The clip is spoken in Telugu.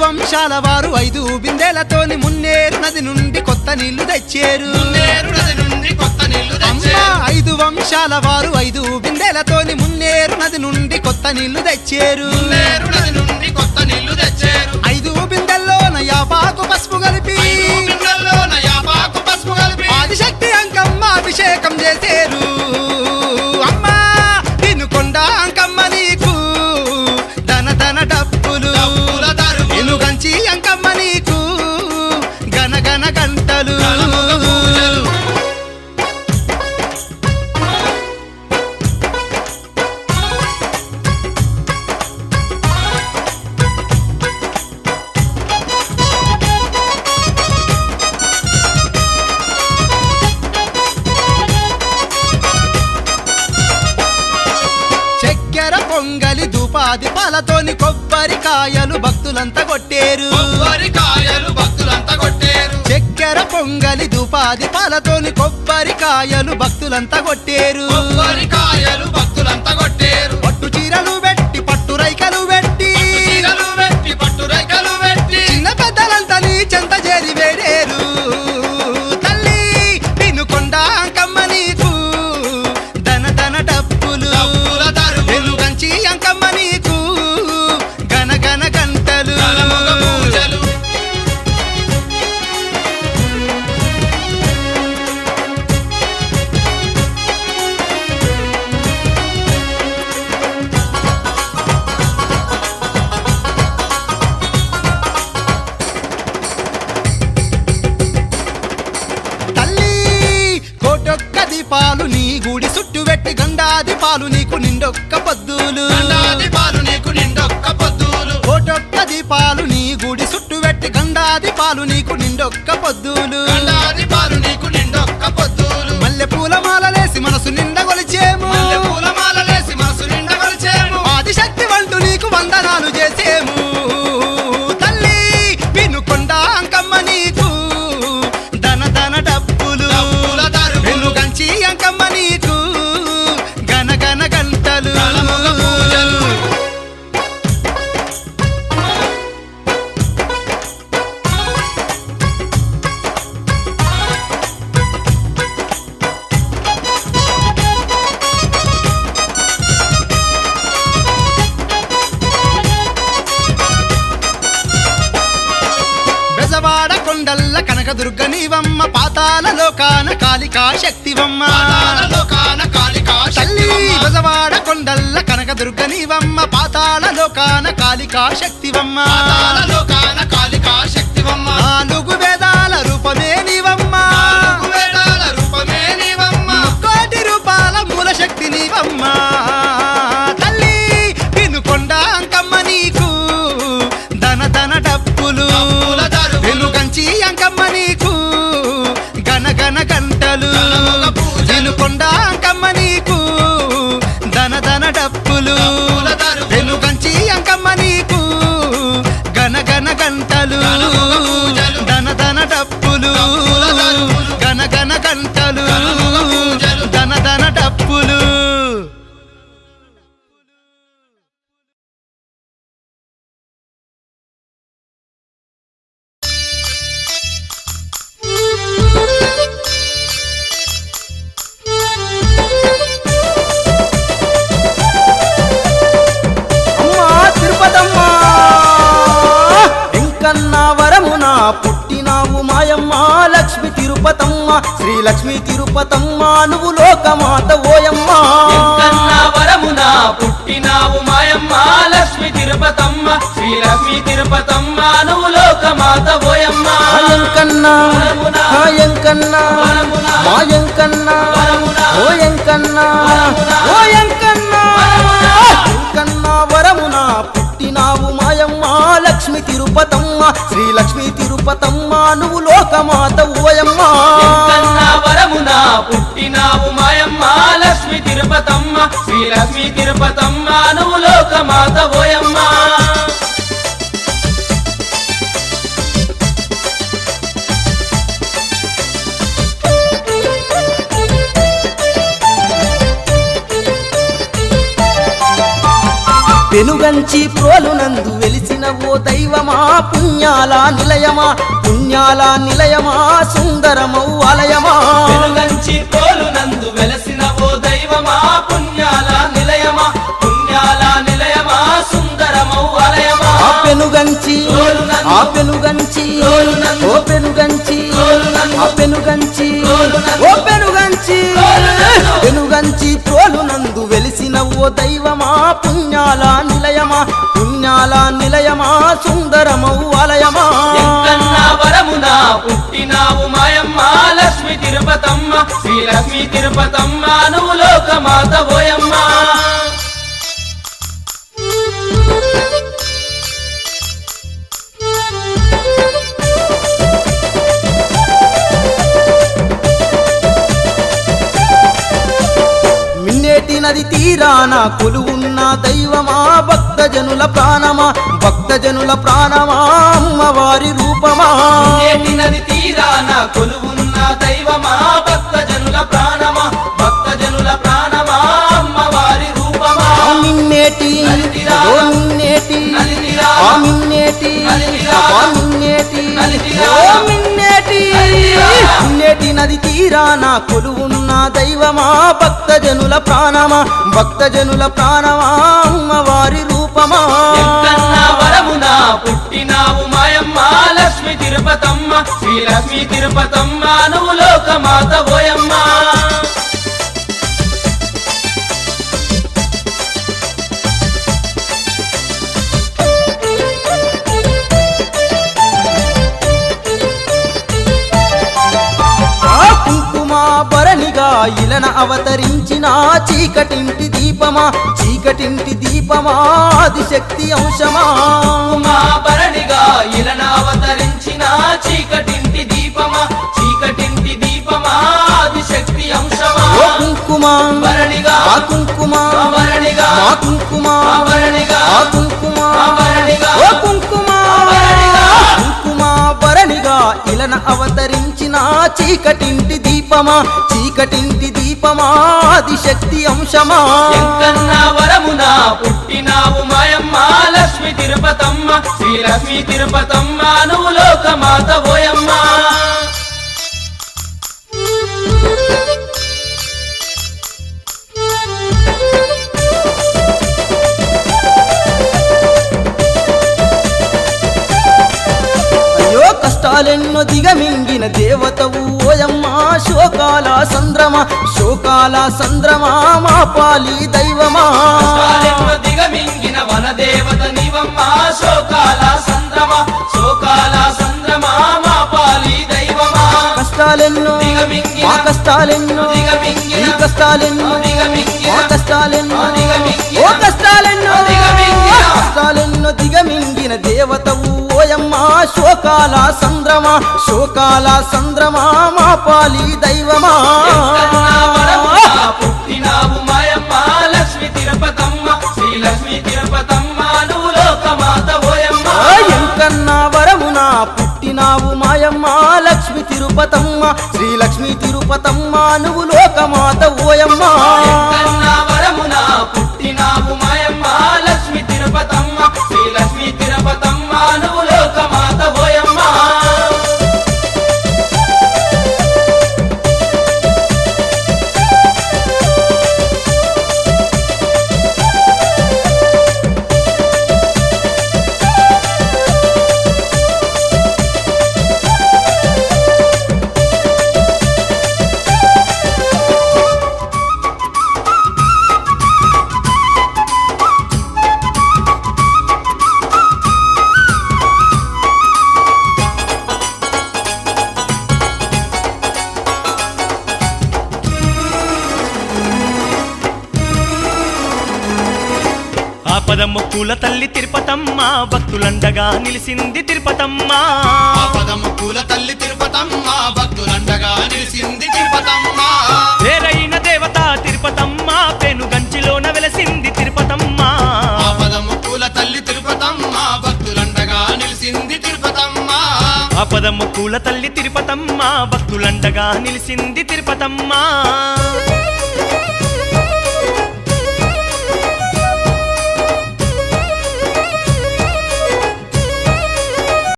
వంశాల వారు 5 బిందెలతోని మున్నేరు నది నుండి కొత్త నీళ్లు తెచ్చారు. అమ్మా 5 వంశాల వారు 5 బిందెలతోని మున్నేరు నది నుండి కొత్త నీళ్లు తెచ్చారు. 5 బిందెల్లోన యాపాకు పసుపు కలిపి ఆదిశక్తి అంకమ్మ అభిషేకం చేసేరు. అమ్మా తినుకొండ అంకమ్మ నీకు ధన ధన డప్పులు, ఎలుగంచి అంకమ్మ నీకు గన గన గంటలు. పొంగలి ధూపాది పాలతోని కొబ్బరికాయలు భక్తులంతా కొట్టేరు. చక్కెర పొంగలి ధూపాది పాలతోని కొబ్బరికాయలు భక్తులంతా కొట్టేరు. పట్టు చీరలు పెట్టి పట్టు రైకలు పెట్టి చిన్న పెద్దలంతా నీ చెంత చేరి వేడేరు. తల్లి తినుకొండ అంకమ్మ నీకు ధన ధన డప్పులు, ఎలుగంచి అంకమ్మ నీకు గన గన గంటలు. తల్లి కోటొక్క దీపాలు నీ గుడి చుట్టూ పెట్టి గండాది పాలు నీకు నిండొక్క పొద్దులు. కోటొక్క దీపాలు నీ గుడి చుట్టూ పెట్టి గండాది పాలు నీకు నిండొక్క పొద్దులు. మల్లె పూల మాలలేసి మనసు నిండా కొలిచేము. ఆదిశక్తి వంటూ నీకు వందనాలు చేసేము. తల్లి వినుకొండ అంకమ్మ నీకు ధన ధన డప్పులు, వెలుగంచి అంకమ్మ నీకు గన గన గంటలు. బెజవాడ కొండల్ల కనకదుర్గ నీవమ్మ, పాతాల లోకాన కాళికా శక్తివమ్మ. తల్లి బెజవాడ కొండల్ల కనకదుర్గ నీవమ్మ, పాతాల లోకాన కాళికా శక్తివమ్మ. 4 వేదాల రూపమే నీవమ్మ, కోటి రూపాల మూల శక్తి నీవమ్మ. తల్లి తినుకొండ అంకమ్మ నీకు ధన ధన డప్పులు, వెలుగంచి అంకమ్మ నీకు గన గన గంటలు. తినుకొండ అంకమ్మ నీకు ధన ధన డప్పులు, వెలుగంచి అంకమ్మ నీకు గన గన గంటలు. ధన ధన డప్పులు, గన గన గంటలు, ధన ధన డప్పులు. పుట్టినావు మాయమ్మ లక్ష్మి తిరుపతమ్మ, శ్రీ లక్ష్మి తిరుపతమ్మ నువ్వు లోకమాత ఓయమ్మ. వరమున పుట్టినావు మాయమ్మ లక్ష్మి తిరుపతమ్మ, శ్రీ లక్ష్మి తిరుపతమ్మ నువ్వు లోకమాత ఓయమ్మ. ఎంకన్నా ఎంకన్నా మాయంకన్నా ఓయంకన్నా ఓయంకన్నా ఎంకన్నా వరమున పుట్టినావు మాయమ్మ లక్ష్మి తిరుపతమ్మ, శ్రీ లక్ష్మి తిరుపతమ్మ నువ్వు లోకమాత ఓయమ్మ. వరమున పుట్టినావు మాయమ్మ లక్ష్మి తిరుపతమ్మ, శ్రీ లక్ష్మి తిరుపతమ్మ నువ్వు లోకమాత ఓయమ్మ. పెనుగంచి ప్రోలునందు వెలిసిన ఓ దైవమా పుణ్యాల నిలయమా పుణ్యాల నిలయమా సుందరమౌ ఆలయమా వెలుగంచి పోలునందు వెలసిన ఓ దైవమా పుణ్యాల నిలయమా పుణ్యాల నిలయమా సుందరమౌ ఆలయమా ఆ పెనుగంచి ప్రోలునందు ఆ పెనుగంచి ప్రోలునందు ఓ పెనుగంచి ప్రోలునందు ఆ పెనుగంచి ప్రోలునందు ఓ పెనుగంచి ప్రోలునందు పెనుగంచి ప్రోలునందు వెలిసిన ఓ దైవమా పుణ్యాల నిలయమా పుణ్యాల నిలయమా సుందరమౌ ఆలయమా ఎంకన్నా వరమున పుట్టినావు మాయమ్మ లక్ష్మి తిరుపతమ్మ శ్రీ లక్ష్మి తిరుపతమ్మ నువ్వు లోకమాత ఓయమ్మ మిన్నేటి నది తీరాన కొలువున్న దైవమా భక్తజనుల ప్రాణమా భక్తజనుల ప్రాణమా అమ్మవారి రూపమా ఏటి నది తీరాన కొలువున్న దైవమా భక్తజనుల ప్రాణమా భక్తజనుల ప్రాణమా అమ్మవారి రూపమా మిన్నేటి నది తీరాన ఓ మిన్నేటి నది తీరాన ఆ మిన్నేటి నది తీరాన ఆ మిన్నేటి నది తీరాన ఓ మిన్నేటి నది తీరాన మిన్నేటి నది తీరాన కొలువున్న దైవమా భక్తజనుల ప్రాణమా భక్తజనుల ప్రాణమా అమ్మవారి రూపమా ఎంకన్నా వరమున పుట్టినావు మాయమ్మ లక్ష్మి తిరుపతమ్మ శ్రీ లక్ష్మి తిరుపతమ్మ నువ్వు లోకమాత ఓయమ్మ ఆ కుంకుమ భరణిగా ఇలన అవతరించిన చీకటింటి దీపమా చీకటింటి దీపమా ఆదిశక్తి అంశమా ఉమాభరణిగా ఇలన అవతరించిన చీకటింటి దీపమా చీకటింటి దీపమా ఆదిశక్తి అంశమా ఓ కుంకుమ భరణిగా ఆ కుంకుమ భరణిగా మా కుంకుమ భరణిగా ఆ కుంకుమ భరణిగా ఓ కుంకుమ భరణిగా కుంకుమ భరణిగా ఇలన అవతరించిన చీకటింటి దీపమా చీకటింటి దీపమా ఆదిశక్తి అంశమా ఎంకన్నా వరమున పుట్టినావు మాయమ్మ లక్ష్మి తిరుపతమ్మ శ్రీ లక్ష్మి తిరుపతమ్మ నువ్వు లోకమాత ఓయమ్మ అయ్యో కష్టాలెన్నో దిగమింగిన దేవతవు ఓయమ్మ శోకాల సంద్రమా శోకాల సంద్రమా మా పాలి దైవమా కాలెన్నో దిగమింగిన వనదేవత నీవమ్మ శోకాల సంద్రమ శోకాల సంద్రమ మా పాలి దైవమా కష్టాలెన్నో దిగమింగిన మా కష్టాలెన్నో దిగమింగిన ఈ కష్టాలెన్నో దిగమింగిన మా కష్టాలెన్నో దిగమింగిన ఓ కష్టాలెన్నో దిగమింగిన కష్టాలెన్నో దిగమింగిన దేవతవు ఓయమ్మ శోకాల సంద్రమా శోకాల సంద్రమా మా పాలి దైవమా ఎంకన్నా వరమున పుట్టినావు మాయమ్మ లక్ష్మి తిరుపతమ్మ శ్రీ లక్ష్మి తిరుపతమ్మ నువ్వు లోకమాత ఓయమ్మ ఎంకన్నా వరమున పుట్టినావు మాయమ్మ లక్ష్మి తిరుపతమ్మ శ్రీ లక్ష్మి తిరుపతమ్మ నువ్వు లోకమాత ఓయమ్మ ఎంకన్నా వరమున పుట్టినావు మాయమ్మ లక్ష్మి తిరుపతమ్మ శ్రీ లక్ష్మి తిరుపతమ్మ నువ్వు లోకమాత ఓయమ్మ ఆపదముక్కుల తల్లి తిరుపతమ్మ భక్తులండగా నిలిసింది తిరుపతమ్మ ఆపదముక్కుల తల్లి తిరుపతమ్మ భక్తులండగా నిలిసింది తిరుపతమ్మ వేరైన దేవత తిరుపతమ్మ పెనుగంచిలోన వెలసింది తిరుపతమ్మ ఆపదముక్కుల తల్లి తిరుపతమ్మ భక్తులండగా నిలిసింది తిరుపతమ్మ ఆపదముక్కుల తల్లి తిరుపతమ్మ భక్తులండగా నిలిసింది తిరుపతమ్మ